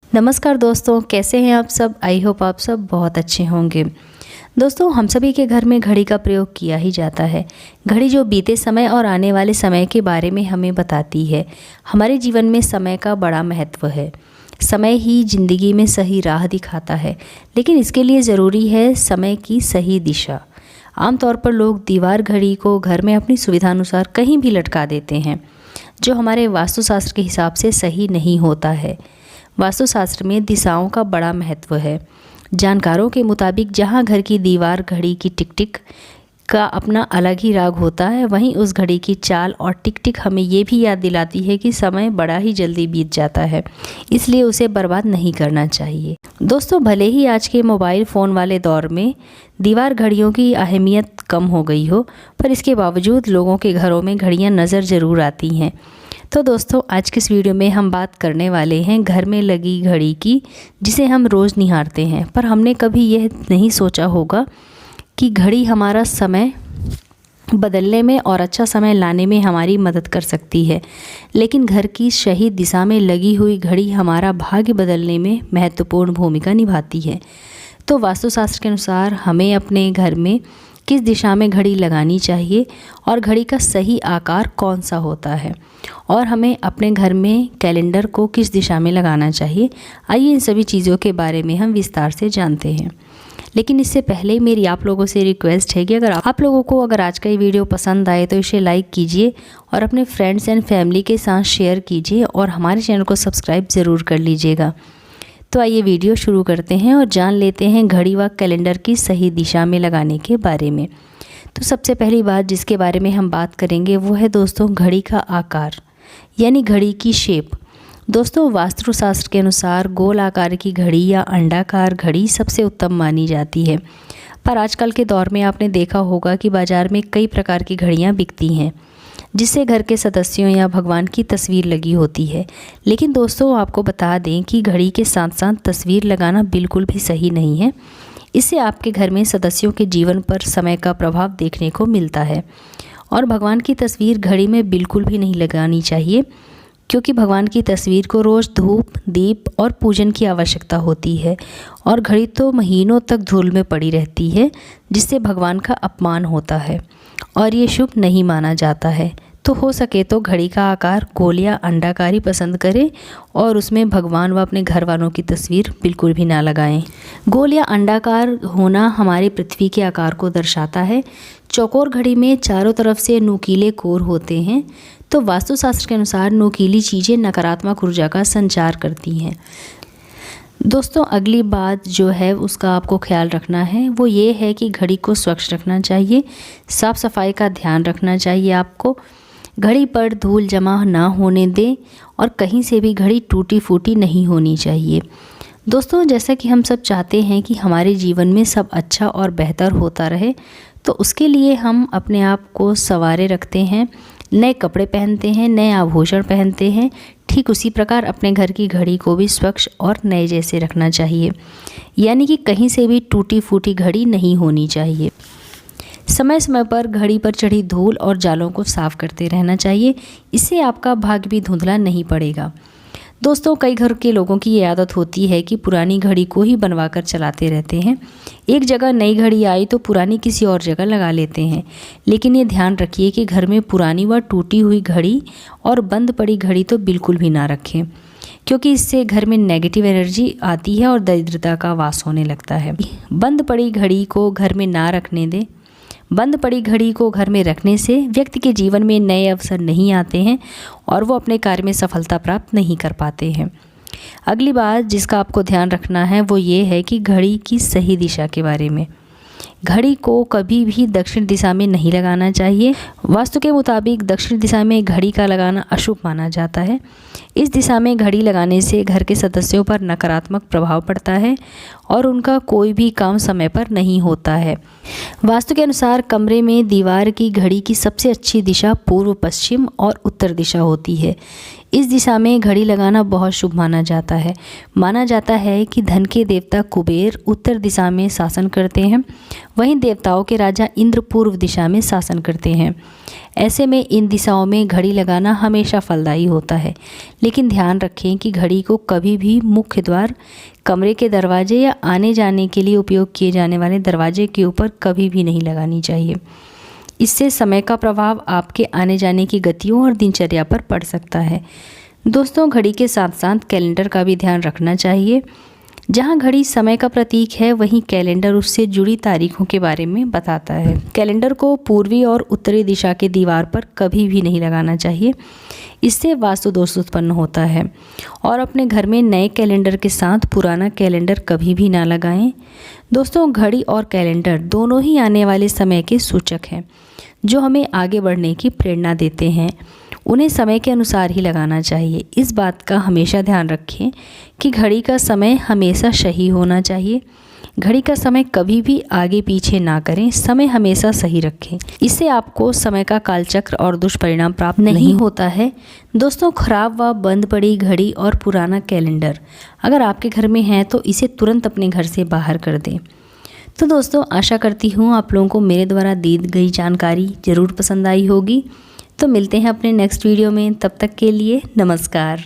नमस्कार दोस्तों, कैसे हैं आप सब। आई होप आप सब बहुत अच्छे होंगे। दोस्तों, हम सभी के घर में घड़ी का प्रयोग किया ही जाता है। घड़ी जो बीते समय और आने वाले समय के बारे में हमें बताती है। हमारे जीवन में समय का बड़ा महत्व है। समय ही ज़िंदगी में सही राह दिखाता है, लेकिन इसके लिए ज़रूरी है समय की सही दिशा। आमतौर पर लोग दीवार घड़ी को घर में अपनी सुविधानुसार कहीं भी लटका देते हैं, जो हमारे वास्तुशास्त्र के हिसाब से सही नहीं होता है। वास्तुशास्त्र में दिशाओं का बड़ा महत्व है। जानकारों के मुताबिक जहां घर की दीवार घड़ी की टिक टिक का अपना अलग ही राग होता है, वहीं उस घड़ी की चाल और टिक टिक हमें ये भी याद दिलाती है कि समय बड़ा ही जल्दी बीत जाता है, इसलिए उसे बर्बाद नहीं करना चाहिए। दोस्तों, भले ही आज के मोबाइल फ़ोन वाले दौर में दीवार घड़ियों की अहमियत कम हो गई हो, पर इसके बावजूद लोगों के घरों में घड़ियाँ नज़र ज़रूर आती हैं। तो दोस्तों, आज की इस वीडियो में हम बात करने वाले हैं घर में लगी घड़ी की, जिसे हम रोज़ निहारते हैं, पर हमने कभी यह नहीं सोचा होगा कि घड़ी हमारा समय बदलने में और अच्छा समय लाने में हमारी मदद कर सकती है। लेकिन घर की सही दिशा में लगी हुई घड़ी हमारा भाग्य बदलने में महत्वपूर्ण भूमिका निभाती है। तो वास्तुशास्त्र के अनुसार हमें अपने घर में किस दिशा में घड़ी लगानी चाहिए और घड़ी का सही आकार कौन सा होता है, और हमें अपने घर में कैलेंडर को किस दिशा में लगाना चाहिए, आइए इन सभी चीज़ों के बारे में हम विस्तार से जानते हैं। लेकिन इससे पहले मेरी आप लोगों से रिक्वेस्ट है कि अगर आप लोगों को आज का ये वीडियो पसंद आए तो इसे लाइक कीजिए और अपने फ्रेंड्स एंड फैमिली के साथ शेयर कीजिए और हमारे चैनल को सब्सक्राइब ज़रूर कर लीजिएगा। तो आइए वीडियो शुरू करते हैं और जान लेते हैं घड़ी व कैलेंडर की सही दिशा में लगाने के बारे में। तो सबसे पहली बात जिसके बारे में हम बात करेंगे वो है दोस्तों घड़ी का आकार, यानी घड़ी की शेप। दोस्तों, वास्तुशास्त्र के अनुसार गोल आकार की घड़ी या अंडाकार घड़ी सबसे उत्तम मानी जाती है, पर आजकल के दौर में आपने देखा होगा कि बाज़ार में कई प्रकार की घड़ियाँ बिकती हैं, जिससे घर के सदस्यों या भगवान की तस्वीर लगी होती है। लेकिन दोस्तों, आपको बता दें कि घड़ी के साथ साथ तस्वीर लगाना बिल्कुल भी सही नहीं है। इससे आपके घर में सदस्यों के जीवन पर समय का प्रभाव देखने को मिलता है। और भगवान की तस्वीर घड़ी में बिल्कुल भी नहीं लगानी चाहिए, क्योंकि भगवान की तस्वीर को रोज़ धूप, दीप और पूजन की आवश्यकता होती है, और घड़ी तो महीनों तक धूल में पड़ी रहती है, जिससे भगवान का अपमान होता है और ये शुभ नहीं माना जाता है। तो हो सके तो घड़ी का आकार गोल या अंडाकारी पसंद करें और उसमें भगवान व अपने घर वालों की तस्वीर बिल्कुल भी ना लगाएं। गोल या अंडाकार होना हमारी पृथ्वी के आकार को दर्शाता है। चौकोर घड़ी में चारों तरफ से नुकीले कोर होते हैं। तो वास्तुशास्त्र के अनुसार नुकीली चीज़ें नकारात्मक ऊर्जा का संचार करती हैं। दोस्तों, अगली बात जो है उसका आपको ख्याल रखना है वो ये है कि घड़ी को स्वच्छ रखना चाहिए। साफ़ सफाई का ध्यान रखना चाहिए आपको। घड़ी पर धूल जमा ना होने दें और कहीं से भी घड़ी टूटी फूटी नहीं होनी चाहिए। दोस्तों, जैसा कि हम सब चाहते हैं कि हमारे जीवन में सब अच्छा और बेहतर होता रहे, तो उसके लिए हम अपने आप को संवारे रखते हैं, नए कपड़े पहनते हैं, नए आभूषण पहनते हैं। ठीक उसी प्रकार अपने घर की घड़ी को भी स्वच्छ और नए जैसे रखना चाहिए, यानी कि कहीं से भी टूटी फूटी घड़ी नहीं होनी चाहिए। समय समय पर घड़ी पर चढ़ी धूल और जालों को साफ करते रहना चाहिए। इससे आपका भाग्य भी धुंधला नहीं पड़ेगा। दोस्तों, कई घर के लोगों की ये आदत होती है कि पुरानी घड़ी को ही बनवा कर चलाते रहते हैं। एक जगह नई घड़ी आई तो पुरानी किसी और जगह लगा लेते हैं। लेकिन ये ध्यान रखिए कि घर में पुरानी व टूटी हुई घड़ी और बंद पड़ी घड़ी तो बिल्कुल भी ना रखें, क्योंकि इससे घर में नेगेटिव एनर्जी आती है और दरिद्रता का वास होने लगता है। बंद पड़ी घड़ी को घर में ना रखने दें। बंद पड़ी घड़ी को घर में रखने से व्यक्ति के जीवन में नए अवसर नहीं आते हैं और वो अपने कार्य में सफलता प्राप्त नहीं कर पाते हैं। अगली बात जिसका आपको ध्यान रखना है वो ये है कि घड़ी की सही दिशा के बारे में। घड़ी को कभी भी दक्षिण दिशा में नहीं लगाना चाहिए। वास्तु के मुताबिक दक्षिण दिशा में घड़ी का लगाना अशुभ माना जाता है। इस दिशा में घड़ी लगाने से घर के सदस्यों पर नकारात्मक प्रभाव पड़ता है और उनका कोई भी काम समय पर नहीं होता है। वास्तु के अनुसार कमरे में दीवार की घड़ी की सबसे अच्छी दिशा पूर्व, पश्चिम और उत्तर दिशा होती है। इस दिशा में घड़ी लगाना बहुत शुभ माना जाता है। माना जाता है कि धन के देवता कुबेर उत्तर दिशा में शासन करते हैं। वहीं देवताओं के राजा इंद्र पूर्व दिशा में शासन करते हैं। ऐसे में इन दिशाओं में घड़ी लगाना हमेशा फलदायी होता है, लेकिन ध्यान रखें कि घड़ी को कभी भी मुख्य द्वार, कमरे के दरवाजे या आने जाने के लिए उपयोग किए जाने वाले दरवाजे के ऊपर कभी भी नहीं लगानी चाहिए। इससे समय का प्रभाव आपके आने जाने की गतियों और दिनचर्या पर पड़ सकता है। दोस्तों, घड़ी के साथ साथ कैलेंडर का भी ध्यान रखना चाहिए। जहां घड़ी समय का प्रतीक है, वहीं कैलेंडर उससे जुड़ी तारीखों के बारे में बताता है। कैलेंडर को पूर्वी और उत्तरी दिशा के दीवार पर कभी भी नहीं लगाना चाहिए, इससे वास्तु दोष उत्पन्न होता है। और अपने घर में नए कैलेंडर के साथ पुराना कैलेंडर कभी भी ना लगाएं। दोस्तों, घड़ी और कैलेंडर दोनों ही आने वाले समय के सूचक हैं, जो हमें आगे बढ़ने की प्रेरणा देते हैं। उन्हें समय के अनुसार ही लगाना चाहिए। इस बात का हमेशा ध्यान रखें कि घड़ी का समय हमेशा सही होना चाहिए। घड़ी का समय कभी भी आगे पीछे ना करें, समय हमेशा सही रखें। इससे आपको समय का कालचक्र और दुष्परिणाम प्राप्त नहीं होता है। दोस्तों, खराब व बंद पड़ी घड़ी और पुराना कैलेंडर अगर आपके घर में है तो इसे तुरंत अपने घर से बाहर कर दें। तो दोस्तों, आशा करती हूँ आप लोगों को मेरे द्वारा दी गई जानकारी ज़रूर पसंद आई होगी। तो मिलते हैं अपने नेक्स्ट वीडियो में, तब तक के लिए नमस्कार।